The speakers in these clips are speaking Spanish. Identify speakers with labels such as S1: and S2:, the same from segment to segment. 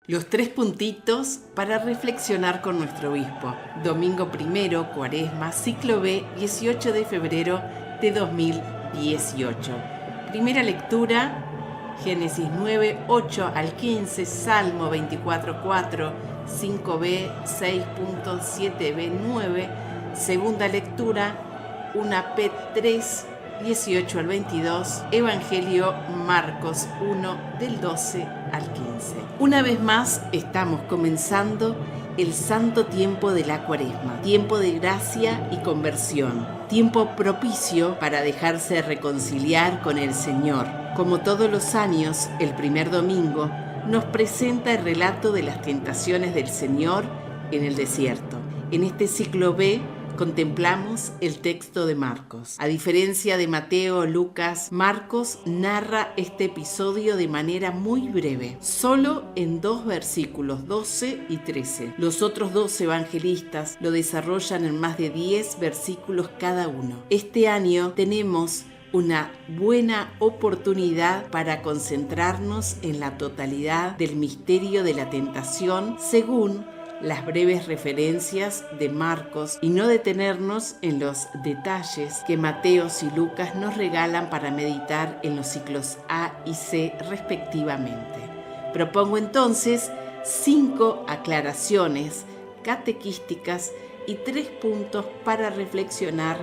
S1: Los 3 puntitos para reflexionar con nuestro obispo. Domingo 1, Cuaresma, ciclo B, 18 de febrero de 2018. Primera lectura, Génesis 9, 8 al 15, Salmo 24, 4, 5b, 6.7b, 9. Segunda lectura, 1p 3, 18 al 22, Evangelio Marcos 1, del 12 al 15. Una vez más estamos comenzando el santo tiempo de la Cuaresma, tiempo de gracia y conversión, tiempo propicio para dejarse reconciliar con el Señor. Como todos los años, el primer domingo nos presenta el relato de las tentaciones del Señor en el desierto. En este ciclo B contemplamos el texto de Marcos. A diferencia de Mateo o Lucas, Marcos narra este episodio de manera muy breve, solo en 2 versículos, 12 y 13. Los otros 2 evangelistas lo desarrollan en más de 10 versículos cada uno. Este año tenemos una buena oportunidad para concentrarnos en la totalidad del misterio de la tentación según las breves referencias de Marcos y no detenernos en los detalles que Mateo y Lucas nos regalan para meditar en los ciclos A y C respectivamente. Propongo entonces 5 aclaraciones catequísticas y 3 puntos para reflexionar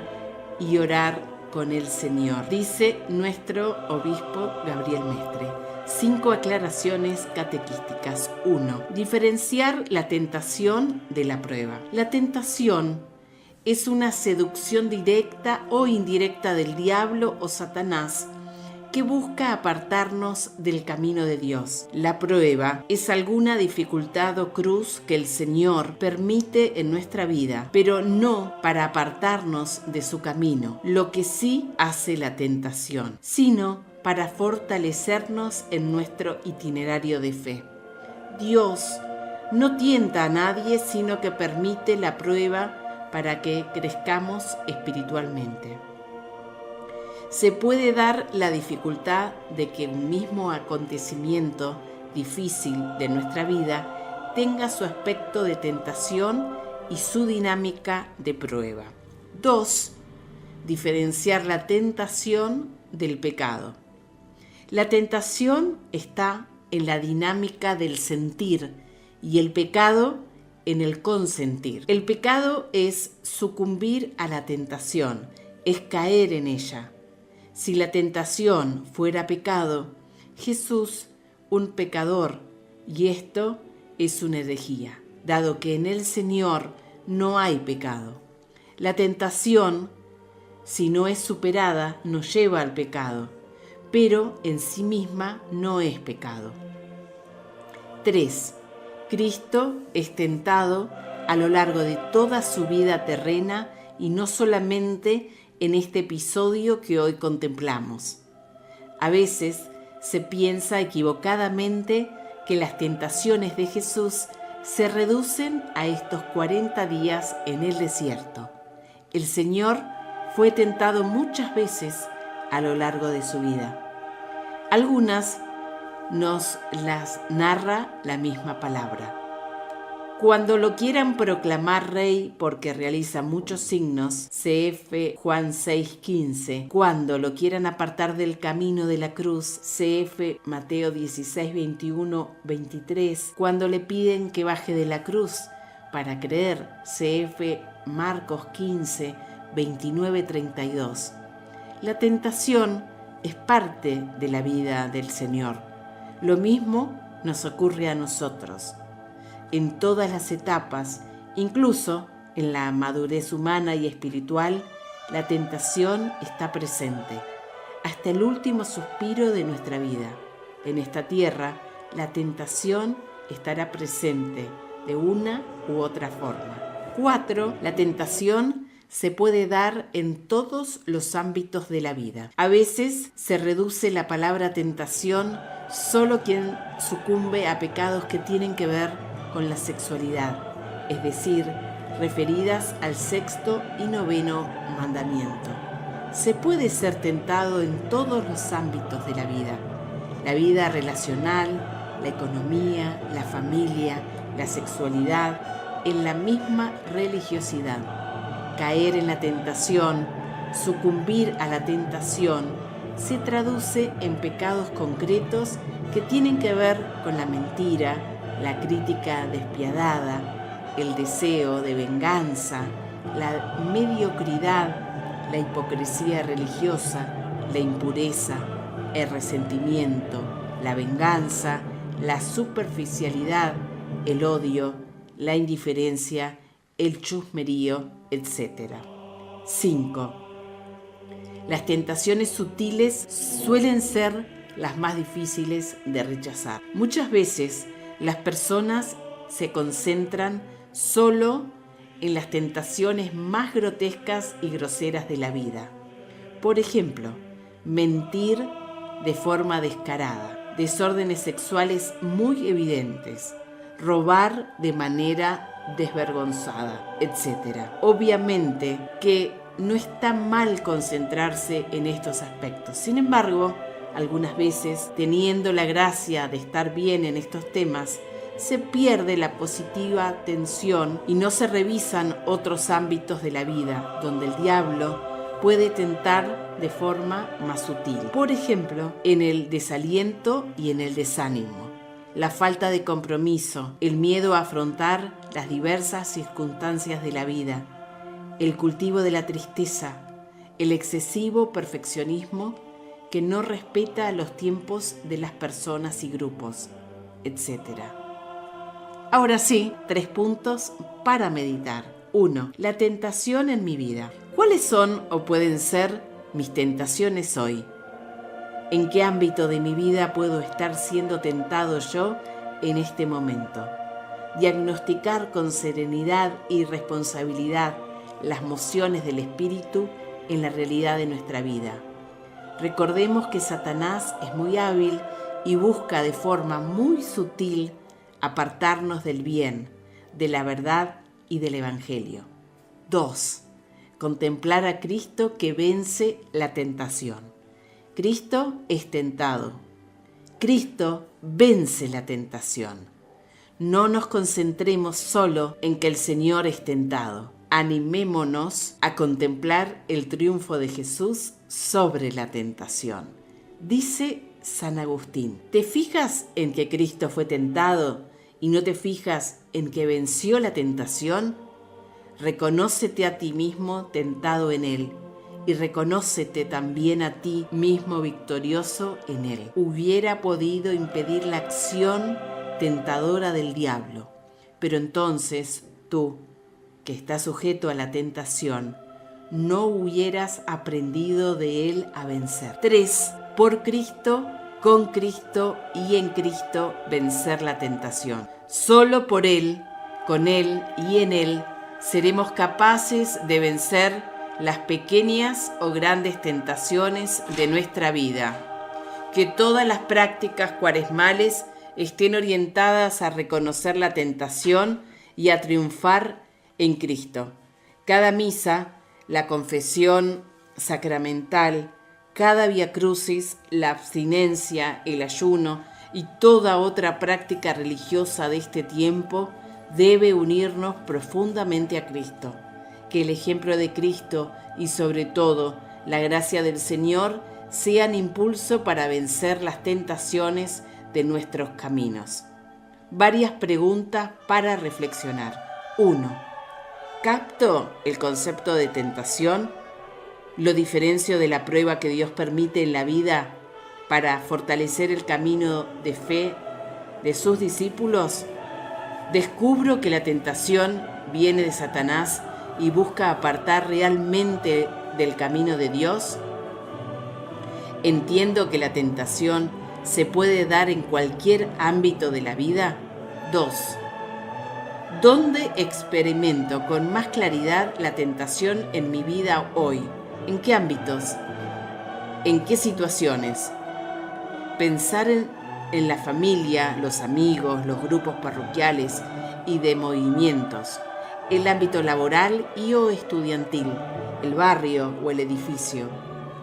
S1: y orar con el Señor, dice nuestro obispo Gabriel Mestre. 5 aclaraciones catequísticas. 1. Diferenciar la tentación de la prueba. La tentación es una seducción directa o indirecta del diablo o Satanás que busca apartarnos del camino de Dios. La prueba es alguna dificultad o cruz que el Señor permite en nuestra vida, pero no para apartarnos de su camino, lo que sí hace la tentación, sino para fortalecernos en nuestro itinerario de fe. Dios no tienta a nadie, sino que permite la prueba para que crezcamos espiritualmente. Se puede dar la dificultad de que un mismo acontecimiento difícil de nuestra vida tenga su aspecto de tentación y su dinámica de prueba. 2. Diferenciar la tentación del pecado. La tentación está en la dinámica del sentir y el pecado en el consentir. El pecado es sucumbir a la tentación, es caer en ella. Si la tentación fuera pecado, Jesús, un pecador, y esto es una herejía, dado que en el Señor no hay pecado. La tentación, si no es superada, nos lleva al pecado, pero en sí misma no es pecado. 3. Cristo es tentado a lo largo de toda su vida terrena y no solamente en este episodio que hoy contemplamos. A veces se piensa equivocadamente que las tentaciones de Jesús se reducen a estos 40 días en el desierto. El Señor fue tentado muchas veces a lo largo de su vida. Algunas nos las narra la misma palabra. Cuando lo quieran proclamar rey porque realiza muchos signos, cf. Juan 6:15. Cuando lo quieran apartar del camino de la cruz, cf. Mateo 16:21, 23. Cuando le piden que baje de la cruz para creer, cf. Marcos 15, 29, 32. La tentación es parte de la vida del Señor. Lo mismo nos ocurre a nosotros. En todas las etapas, incluso en la madurez humana y espiritual, la tentación está presente, hasta el último suspiro de nuestra vida. En esta tierra, la tentación estará presente de una u otra forma. 4. La tentación se puede dar en todos los ámbitos de la vida. A veces se reduce la palabra tentación solo quien sucumbe a pecados que tienen que ver con la sexualidad, es decir, referidas al 6º y 9º mandamiento. Se puede ser tentado en todos los ámbitos de la vida relacional, la economía, la familia, la sexualidad, en la misma religiosidad. Caer en la tentación, sucumbir a la tentación, se traduce en pecados concretos que tienen que ver con la mentira, la crítica despiadada, el deseo de venganza, la mediocridad, la hipocresía religiosa, la impureza, el resentimiento, la venganza, la superficialidad, el odio, la indiferencia, el chusmerío, etc. 5. Las tentaciones sutiles suelen ser las más difíciles de rechazar. Muchas veces las personas se concentran solo en las tentaciones más grotescas y groseras de la vida. Por ejemplo, mentir de forma descarada, desórdenes sexuales muy evidentes, robar de manera desvergonzada, etc. Obviamente que no está mal concentrarse en estos aspectos. Sin embargo, algunas veces, teniendo la gracia de estar bien en estos temas, se pierde la positiva atención y no se revisan otros ámbitos de la vida, donde el diablo puede tentar de forma más sutil. Por ejemplo, en el desaliento y en el desánimo, la falta de compromiso, el miedo a afrontar las diversas circunstancias de la vida, el cultivo de la tristeza, el excesivo perfeccionismo que no respeta los tiempos de las personas y grupos, etc. Ahora sí, 3 puntos para meditar. 1. La tentación en mi vida. ¿Cuáles son o pueden ser mis tentaciones hoy? ¿En qué ámbito de mi vida puedo estar siendo tentado yo en este momento? Diagnosticar con serenidad y responsabilidad las mociones del espíritu en la realidad de nuestra vida. Recordemos que Satanás es muy hábil y busca de forma muy sutil apartarnos del bien, de la verdad y del Evangelio. 2. Contemplar a Cristo que vence la tentación. Cristo es tentado. Cristo vence la tentación. No nos concentremos solo en que el Señor es tentado. Animémonos a contemplar el triunfo de Jesús sobre la tentación. Dice San Agustín, ¿te fijas en que Cristo fue tentado y no te fijas en que venció la tentación? Reconócete a ti mismo tentado en Él y reconócete también a ti mismo victorioso en Él. Hubiera podido impedir la acción tentadora del diablo, pero entonces tú, que estás sujeto a la tentación, no hubieras aprendido de Él a vencer. 3. Por Cristo, con Cristo y en Cristo vencer la tentación. Solo por Él, con Él y en Él seremos capaces de vencer las pequeñas o grandes tentaciones de nuestra vida. Que todas las prácticas cuaresmales estén orientadas a reconocer la tentación y a triunfar en Cristo. Cada misa, la confesión sacramental, cada Vía Crucis, la abstinencia, el ayuno y toda otra práctica religiosa de este tiempo debe unirnos profundamente a Cristo. Que el ejemplo de Cristo y sobre todo la gracia del Señor sean impulso para vencer las tentaciones de nuestros caminos. Varias preguntas para reflexionar. 1. ¿Capto el concepto de tentación? ¿Lo diferencio de la prueba que Dios permite en la vida para fortalecer el camino de fe de sus discípulos? ¿Descubro que la tentación viene de Satanás y busca apartar realmente del camino de Dios? ¿Entiendo que la tentación se puede dar en cualquier ámbito de la vida? 2. ¿Dónde experimento con más claridad la tentación en mi vida hoy? ¿En qué ámbitos? ¿En qué situaciones? Pensar en la familia, los amigos, los grupos parroquiales y de movimientos, el ámbito laboral y o estudiantil, el barrio o el edificio,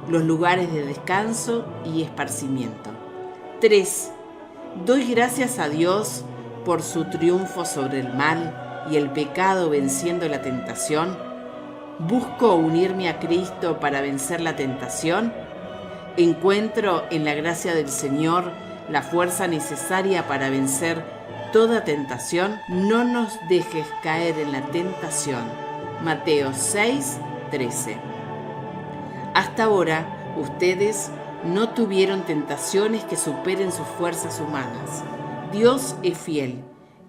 S1: los lugares de descanso y esparcimiento. 3. Doy gracias a Dios por su triunfo sobre el mal y el pecado venciendo la tentación. ¿Busco unirme a Cristo para vencer la tentación? ¿Encuentro en la gracia del Señor la fuerza necesaria para vencer toda tentación? No nos dejes caer en la tentación. Mateo 6:13. Hasta ahora, ustedes no tuvieron tentaciones que superen sus fuerzas humanas. Dios es fiel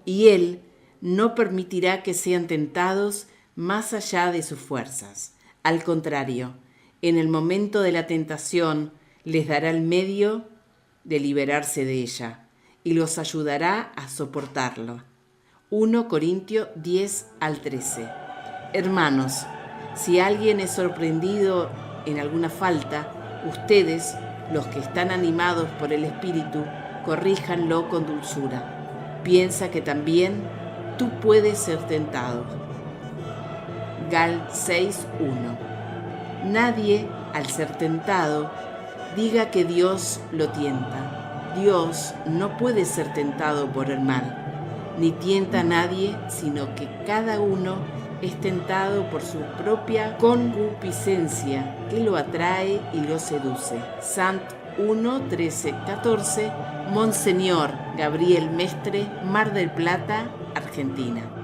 S1: y Él no permitirá que sean tentados más allá de sus fuerzas. Al contrario, en el momento de la tentación les dará el medio de liberarse de ella y los ayudará a soportarlo. 1 Corintios 10:13. Hermanos, si alguien es sorprendido en alguna falta, ustedes, los que están animados por el Espíritu, corríjanlo con dulzura. Piensa que también tú puedes ser tentado. Gal 6:1. Nadie, al ser tentado, diga que Dios lo tienta. Dios no puede ser tentado por el mal, ni tienta a nadie, sino que cada uno es tentado por su propia concupiscencia, que lo atrae y lo seduce. Sant 1:13-14, Monseñor Gabriel Mestre, Mar del Plata, Argentina.